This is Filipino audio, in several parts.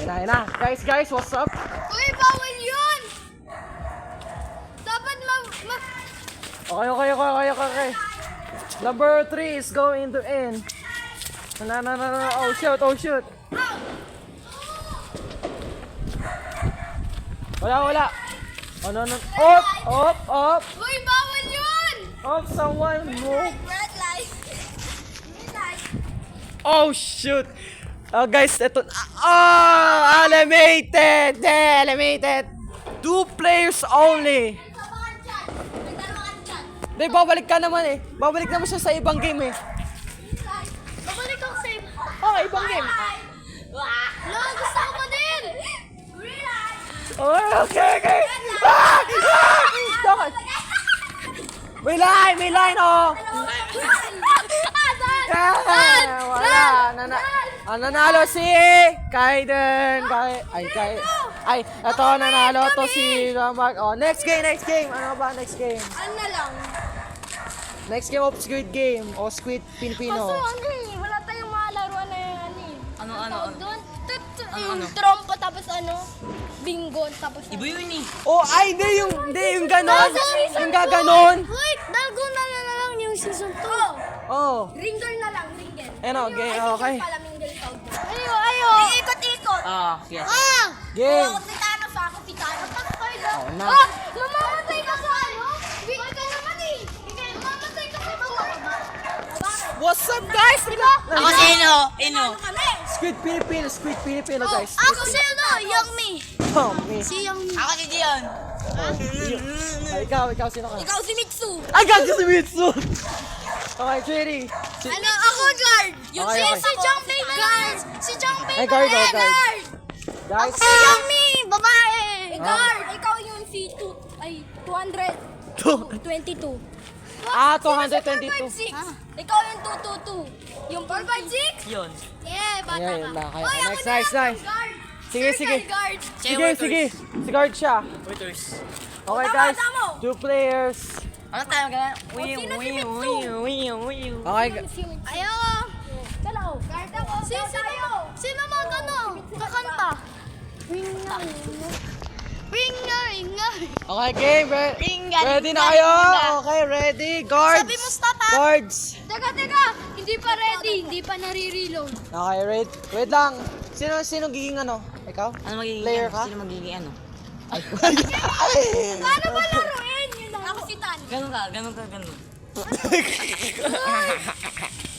Ayun na. Guys, what's up? Uy, bawal yun! Dapat Okay. Number 3 is going to end. No. Oh shoot. Wala. Oh, no. Up. Uy, bawal yun! Up, someone move. Red light. Oh, shoot. Oh, guys, ito. Oh, eliminated. 2 players only. May dalawa ka dyan. Hindi, babalik ka naman eh. Babalik naman siya sa ibang game eh. Babalik ako sa iba. Oh, ibang game. No, gusto ko pa din! Oh, okay. Stop. May line, oh. Wala. Nanalo si Kaiden. Ay, ito nanalo to si Mark. Oh, next game. Ano ba next game? Ano na lang? Next game of Squid Game o Squid Pilipino. Kaso wala tayong mga laruan na yung Ano? tawag doon? Ano? Trompo tapos bingo tapos Iba yun eh. Oh, ay, hindi yung ganon. Yung gaganon. Wait, dalgo na lang yung season 2. Oh. Ringle na lang, ringle. Ano, game, okay. Pala mingle tawag doon. Ayo. Ikot-ikot. Yes. Game. Ako si Thanos, ako si Thanos. Oh, na. Mamamatay ka sa ano? Bigay ka naman eh. Mamamatay ka sa mga. What's up, guys? Ako si Ino. Squid Filipino, guys. Ako si Young Me. Oh, me. Si Young Me. Ako si Dion. Ay, ikaw, sino ka? Ikaw si Mitsu. Ay, gago si Mitsu! Okay, Jerry. Ako guard. Yung Okay, okay. si Junpei guard. Si Junpei Ay, guard. Guys, Si Young Me, babae. Guard. Ikaw yung si 200. 22. 222. Ikaw yung 222. Yung 456? Yun. Yeah, bata Yeah, ka. yun lang. Oy, ako Nice, na nice. lang, guard. Sige. Guard. Sige. Si guard siya. Waiters. Okay, Tama, guys. tama. 2 players. Ano tayo gana? sino si Mitsu? Okay, Ayoko. Dalaw. Guard ako. Sino kakanta? Ringa. okay, game. Ready na kayo? Okay, ready. Guards. Sabi mo stop, ha? Guards. Teka. Hindi pa ready. Hindi pa nare-reload. Okay, wait lang. Sino giging ano? Ikaw? Ano magiging Player ano? ka? Sino magiging ano? Paano ba laruin? Yun lang. Ako si Tan. Ganun ka.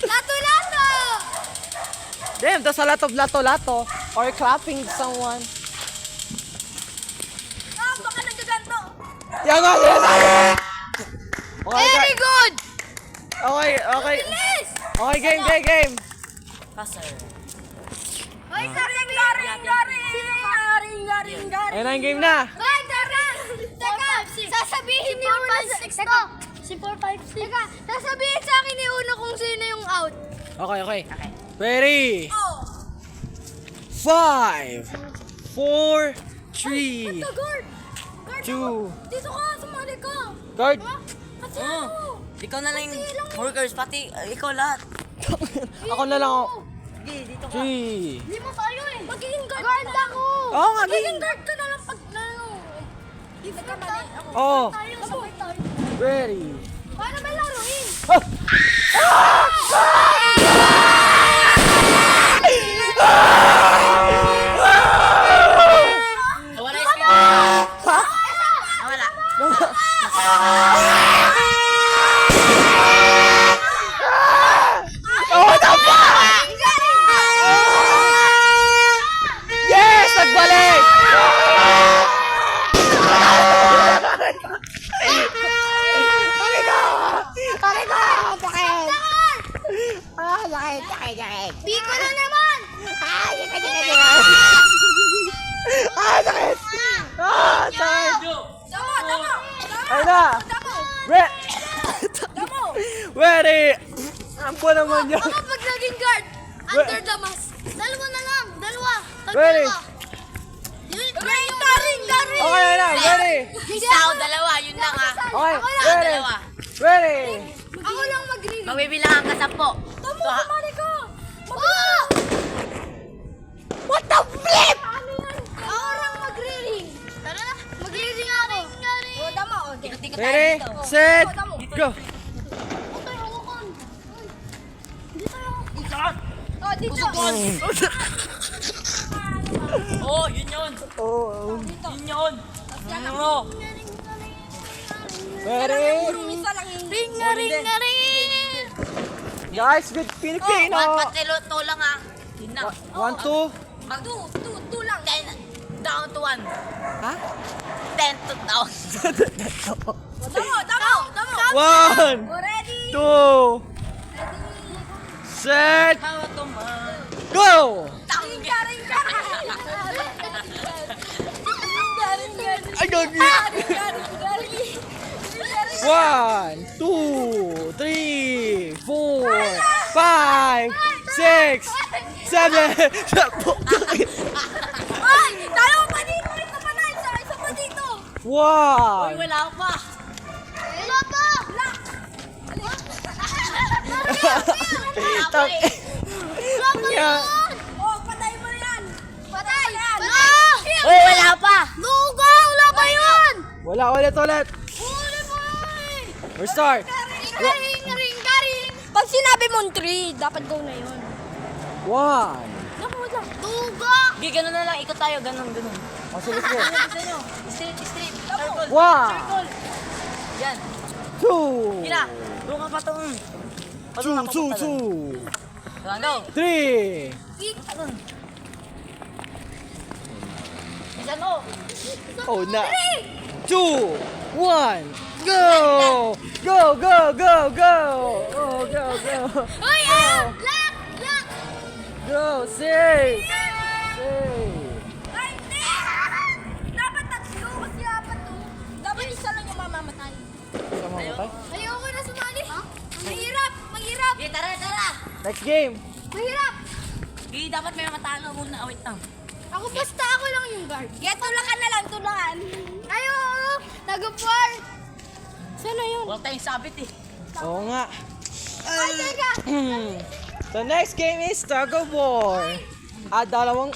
Lato-lato! Damn, that's a lot of lato-lato. Or clapping someone. Baka nagaganto. Yan nga. Okay, Very good! Okay. Bilis! Okay, game. Passer. Hoy, garing! Ayun na yung game na. Hoy, garing! Teka, sasabihin ni Uno si 456. Teka, sasabihin sa akin ni Uno kung sino yung out. Okay. Ready? Oh! 5, 4, 3, Guard! 2. Dito ka, sumali ka. Guard. Kasi Oh. Ikaw na lang yung workers, pati ikaw lahat. Ako na lang ako. Sige, dito ka. 3. Hindi mo tayo eh. Magiging guard ako. Oo nga, Magiging guard ka na lang pag Hindi ka mali. Ako. Oh. Tayo, sabay tayo. Ready? Paano ba laruin? Wala yung skin. Wala. Oh, what the fuck? Yes! Nagbalik! Sakit! Biko na naman! Sakit! Damo! Ayun na! Ready! Ang po naman yun! Baka pag naging guard, under the mask. Dalawa na lang. Ready? Garing! Okay na! Ready! Isa o dalawa, yun lang ha. Okay! Ako lang. Ready! Dalawa. Ready! Ako lang mag-ring. Magbibilangan ka 10. Tamo, sumali ka! Oh! What the flip? Ready, set, go! Okay, hawakan. Dito yung... Oh, dito. Oh, yun yun. Oh, Yun yun. Ano? ready? Ring na ring. Guys, good Filipino! Two lang ah. Yun na. 1, 2. Two lang. 10 down to 1. Ha? 10 to down. Tama. 1, Ready? 2, set, How to man. go! Ay, gagi! 1, 2, 3, 4, 5, 6, 7, Ay! Dalawa pa dito! Isa pa na! Isa pa dito! 1. Wala pa. Wala pa! Tang... Yeah. Oh, patay mo yan! Patay! Oh, wala pa. Luga! Wala pa yun! Wala ulit. Huli mo yun! Restart. Ring! Pag sinabi mong 3, dapat go na yun. 1. Naku, wala. Luga! Di, ganun na lang. Ikot tayo. Ganun. O, sige. Gusto nyo? Straight. Circle. 1, Yan. 2, Hila. Doon ka pa to. 2, Go. 3. Isa no. Oh, na. 2, 1, go! Go! Oh, go! Uy, Lock! Go! Save! Ay, hindi! Dapat tatlo kasi apat to. Dapat isa lang yung mamamatay. Isa mamatay? Ayoko na sumali. Mahirap! Okay, tara. Next game! Mahirap! Di, dapat may matalo muna. Wait lang. Ako lang yung guard. Tulakan na lang, tulakan. Ayo! Nag-4! Sana yun? Wala tayong sabit eh. Oo nga. Ay, teka! The next game is Tug of War. Dalawang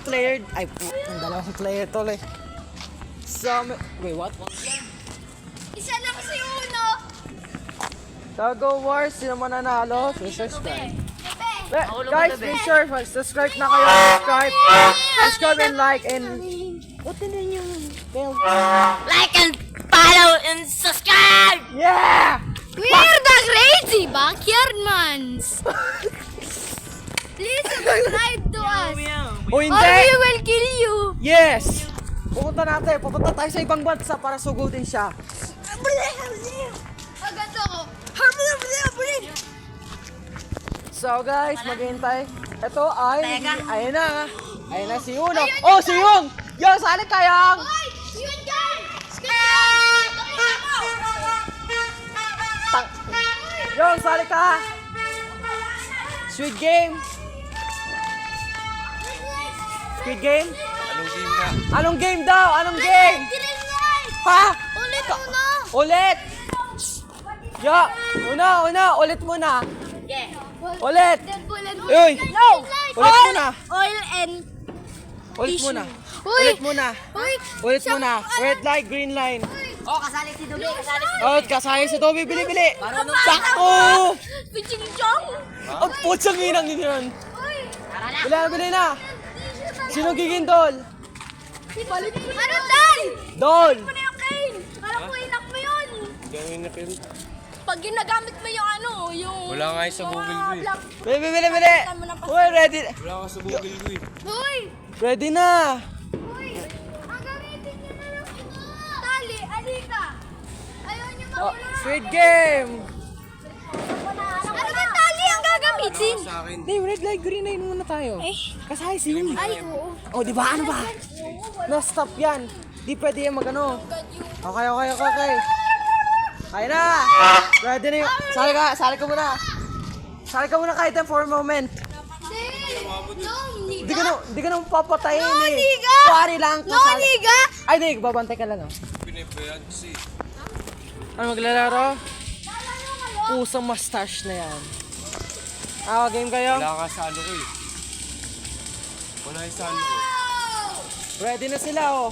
player. Ay, dalawang player tuloy. Wait, what? Isa lang si Uno. Tug of War, sino mananalo? Subscribe. Pepe! Guys, make sure subscribe na kayo. Subscribe and like and... What na yung bell? Like and follow and subscribe! Yeah! We're the crazy backyard mans. Please subscribe to us. O Or we hindi! will kill you. Yes! Pupunta tayo sa ibang bansa para sugutin siya. Agad ako. So guys, maghihintay. Ito ay... Teka. Ayun na si Uno. Oh, si Yung! Yung, sali kayang! Hoy! Yun dyan! Yung, sali ka! Squid Game! Anong game daw? Ha? Ulit! Yo! Ulit muna! Yeah. Ulit! Uy! No! Ulit muna! Oil and... Ulit muna! Uy! Ulit muna! Red light, green line. Oh, kasali si Dumi. Oh, kasaya si Toby, bili! Marunong Sakto! Piching chong! Ang putsang inang yun! Uy! Bili na! Sino gigindol? Ano dal? Dol! Ano yung cane? Parang ko inak mo yun. Pag ginagamit mo yung ano, yung... Wala nga yun sa Google ko eh. Bili! Uy, ready! Wala ka sa Google ko eh. Uy! Ready na! Uy! Ang gamitin niyo na lang ito. Tali, alika. Ayaw niyo Oh, mawala. Squid Game! Ano ba tali ang gagamitin? Sa akin. Hindi, red light, green light muna tayo. Kasaya si Yung. Ay, oo. Oh, di ba? Ano ba? Na-stop yan. Di pwede yan magano. Okay. Kaya na! Ready na yun. Sali ka muna. Sali ka muna kahit for a moment. Di ka na papatayin No, eh. niga! Pari lang. No, niga! Ay, di. Babantay ka lang. Oh. Pinabayad kasi. Ano maglalaro? Pusang mustache na yan. Game kayo? Wala ka sa ano ko eh. Wala yung sa ano ko. Ready na sila oh.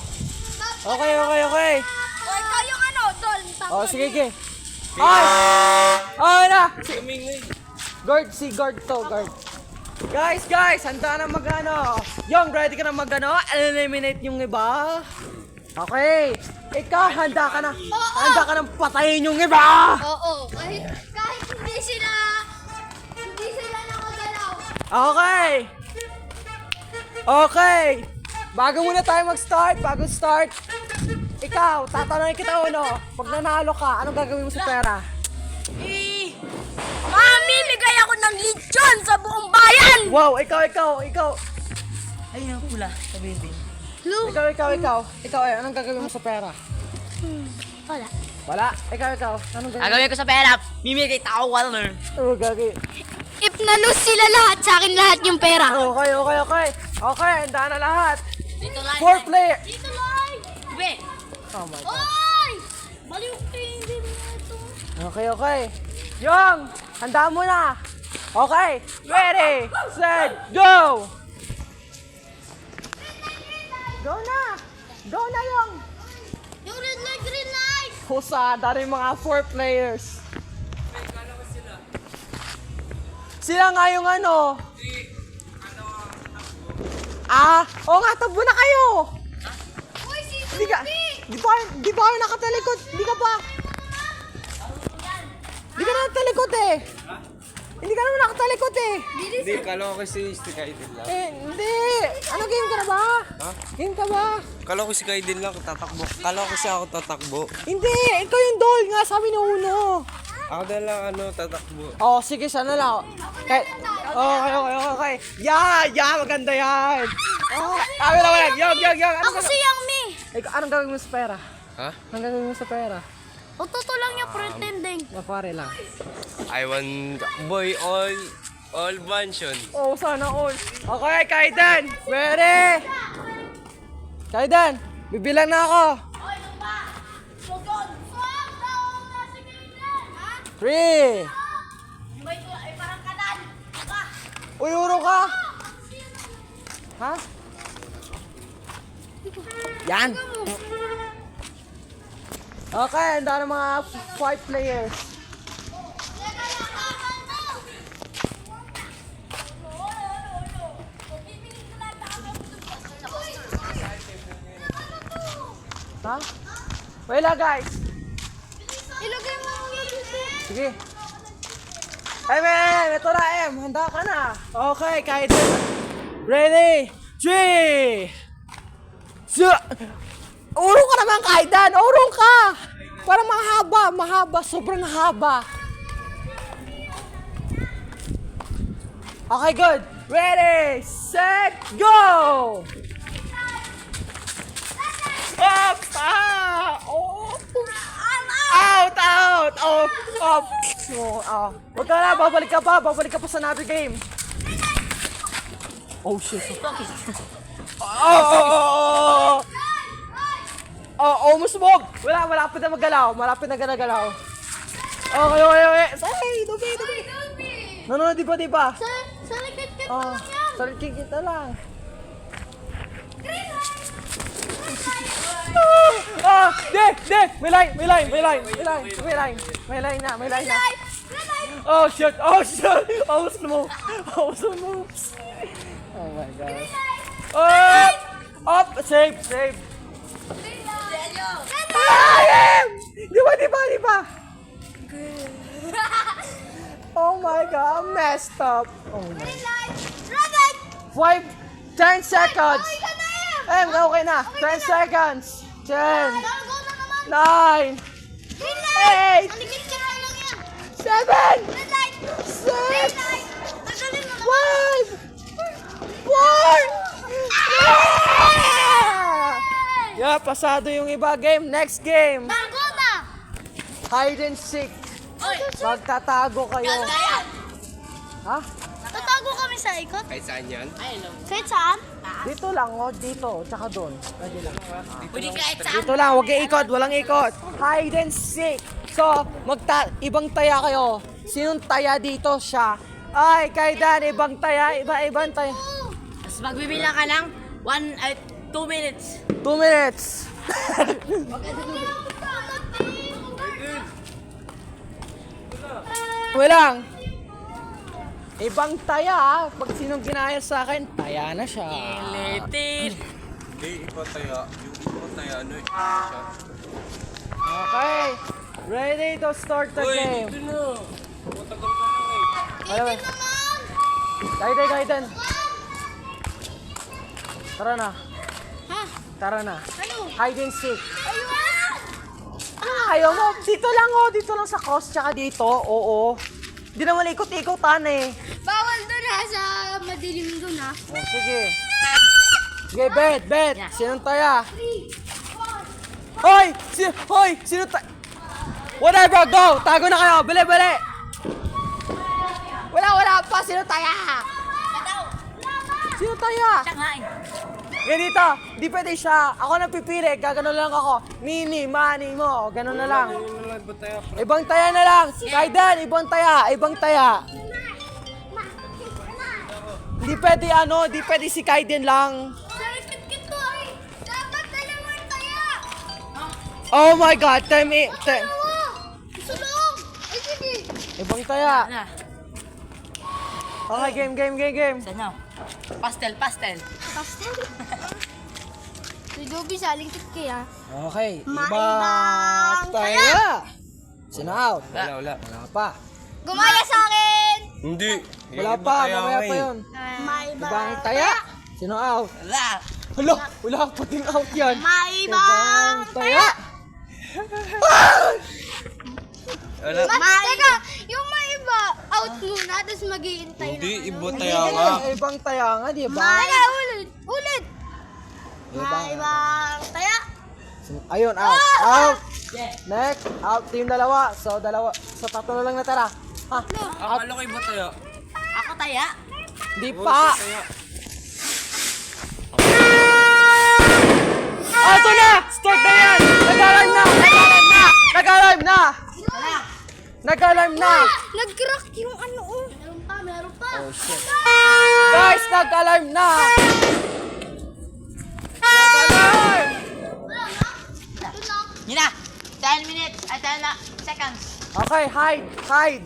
Okay. O, ikaw yung ano, ball. Oh, sige, sige. Ay! Ay na! Kamingay. Guard, si guard to, guard. Guys, handa na magano. Yung, ready ka na magano? Eliminate yung iba. Okay. Ikaw, handa ka na. Handa ka nang patayin yung iba. Oo. Kahit hindi sila nakagalaw. Okay. Okay. Bago muna tayo mag-start, ikaw, tatanungin kita uno. Pag nanalo ka, anong gagawin mo sa pera? Mamimigay ako ng lechon sa buong bayan! Wow, ikaw. Ay, yung pula. Sabihin din. Ikaw, anong gagawin mo sa pera? Wala. Wala. Ikaw, anong gagawin? Gagawin ko sa pera. Mimigay tao, Walner. Ano gagawin? If na-lose sila lahat, sa akin lahat yung pera. Okay. Okay, handa na lahat. Dito lang. 4 player. Dito lang! Be. Oh my God. Oy! Baliw ko hindi mo ito. Okay. Yung, handa mo na. Okay, ready, set, go! Go na yung. Yung red light, green light! Husada rin mga 4 players. Sila nga yung ano. Oo nga, tabo na kayo. Uy, si Di ba kayo nakatalikod? Di ka na nakatalikod eh. Hindi ka naman nakatalikod eh. Hindi, kala ko kasi si Kaidin lang. Hindi. Ano, game ka na ba? Ha? Game ka ba? Kala ko si Kaidin lang tatakbo. Kala ko kasi ako tatakbo. Hindi. Ikaw yung doll nga, sabi ni Uno. Ako na lang tatakbo. Oh, sige, sana lang. Okay. Yeah, maganda yan. Wala. Yung. Ako si Yangmi! Anong gagawin mo sa pera? Ha? Anong gagawin mo sa pera? O totoo lang yung pretending. Mapare lang. I want boy all mansion. Oh, sana all. Okay, Kaidan. Ready? Kaidan, bibilang na ako. 3. Uy, urong ka. Ha? Yan. Okay, handa na mga 5 players. Ha? Wala guys. Ilagay mo muna dito. Sige. Ito na handa ka na. Okay, kahit ready? 3. Urong ka naman, Kaidan. Urong ka. Parang mahaba. Sobrang haba. Okay, good. Ready, set, go! Up! Out! Huwag ka na, babalik ka pa sa Navi game. Oh, shit. Almost smoke! Malapit na magalaw. Okay. Say, dubi. No, di ba? Sa likod ka pa lang yan. Sarili kita lang. Di! May line na. Oh shit! Almost moves. Oh my god. Up! Save! Di ba? Oh my god, I'm messed up. Oh my. Green light! Red light! 10 seconds. Okay ka na yan! Okay na. 10 seconds. 10, Go na naman! 9, Green light! 8, Maligid ka na lang yan! 7, Red light! 6, Green light! Tagalin mo naman! 5, 4. Yeah, pasado yung iba game. Next game. Bago na! Hide and seek. Oy! Magtatago kayo. Ganda. Ha? Tatago kami sa ikot? Kahit saan yan? Kahit saan? Dito lang, dito. Tsaka doon. Pwede lang. Pwede kahit saan. Dito lang, huwag ikot. Walang ikot. Hide and seek. So, ibang taya kayo. Sinong taya dito siya? Ay, Kaidan, ibang taya. Ibang taya. Tapos magbibilang ka lang, 2 minutes. 2 minutes. Walang. Ibang taya ah. Pag sinong ginaya sa akin, taya na siya. Little. Hindi, iba taya. Yung iba taya, ano eh. Siya. Okay. Ready to start the game. dito na. Matagal ka na eh. Wala, wala. Kaiden. Tara na. Ha? Tara na. Ano? Hide and seek. Ayun! Ayaw mo. Dito lang oh. Dito lang sa cross tsaka dito. Oo. Hindi naman ikot-ikotan eh. Bawal doon ha, sa madilim doon ha. Oh, sige. Sige, bet. Sinong taya? 3, 4, Hoy! Sino taya? Whatever, go! Tago na kayo. Bili! Wala pa. Sino taya? Sino taya? Shanghai. Ganito, di pwede siya. Ako na pipili, gagano lang ako. Mini, mani mo, ganun na lang. Ano lang ba taya? Ibang taya na lang. Kaidan, ibang taya. Di pwede di pwede si Kaiden lang. Sarikit to ay! Dapat dalawang taya! Oh my God, time. Sulong! Ay, sige! Ibang taya. Na. Okay, game. Sana. Pastel. Pastel. Si Dobby, salingkit kaya. Okay, Maibang ibang taya. Sino out? Wala. Wala pa. Gumaya sa akin! Hindi. Wala Yung iba pa, taya mamaya nga pa eh. yun. Maibang Ibang taya. Sino out? Wala. Hala, wala pa din out yan. Maibang taya. Wala. Teka, yung maiba, out muna, tapos mag-iintay Hindi, na. iba Hindi taya nga. ibang taya nga, di ba? Teka, ulit! Ibang. Maibang taya! Ayun, out. Next, out team dalawa. So, tatlo na lang natara. Ha? Akala ko iba taya. Ako taya. Di Oo, pa. siya taya. Ito na! Start na yan! Nag-alarm na! Nag-crack yung ano, oh. Meron pa. Oh, shit. Guys, nag-alarm na! Nag-alarm! Yun na. 10 minutes. 10 seconds. Okay, hide.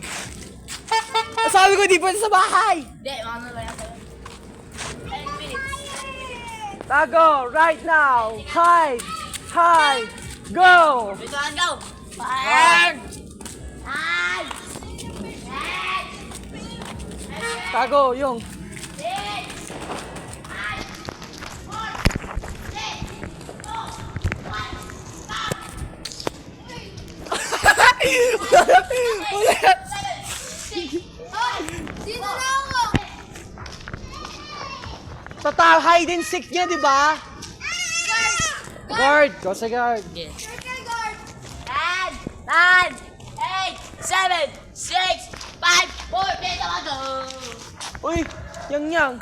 Sabi ko, di pwede sa bahay. Hindi, ano ba yan? 10 minutes. Tago, right now. Hide. Go! Dito ang go. 5. Tago, yung. Wala. Sino na ako? Total hide and seek niya, di ba? Guard. Go sa guard. Yes. Circle guard. 10, 9, 8, 7, 6, 5, 4, dito ka go. Uy, yang.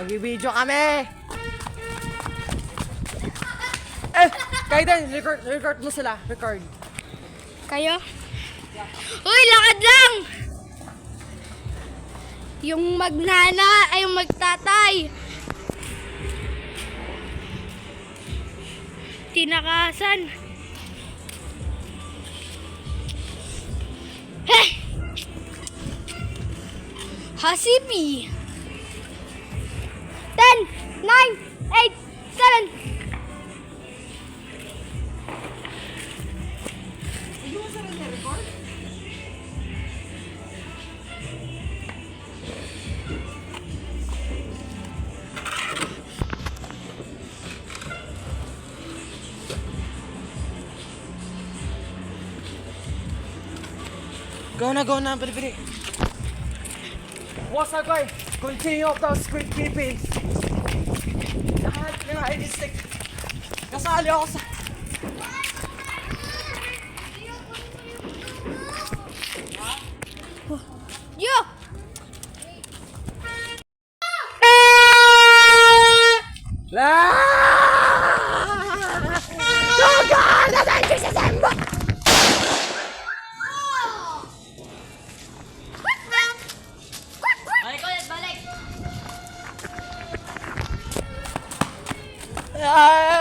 Nag-video kami. Kaidan, record mo sila. Record. Kayo? Uy, lakad lang! Yung magnana ay yung magtatay. Tinakasan. Heh! Hasipi. 10, 9, 8, 7. Go na, pili. What's up, guys? Continue of the squid keeping. Lahat ng ID-stick. Kasali ako sa... Yo! Balik ulit, balik. Ah!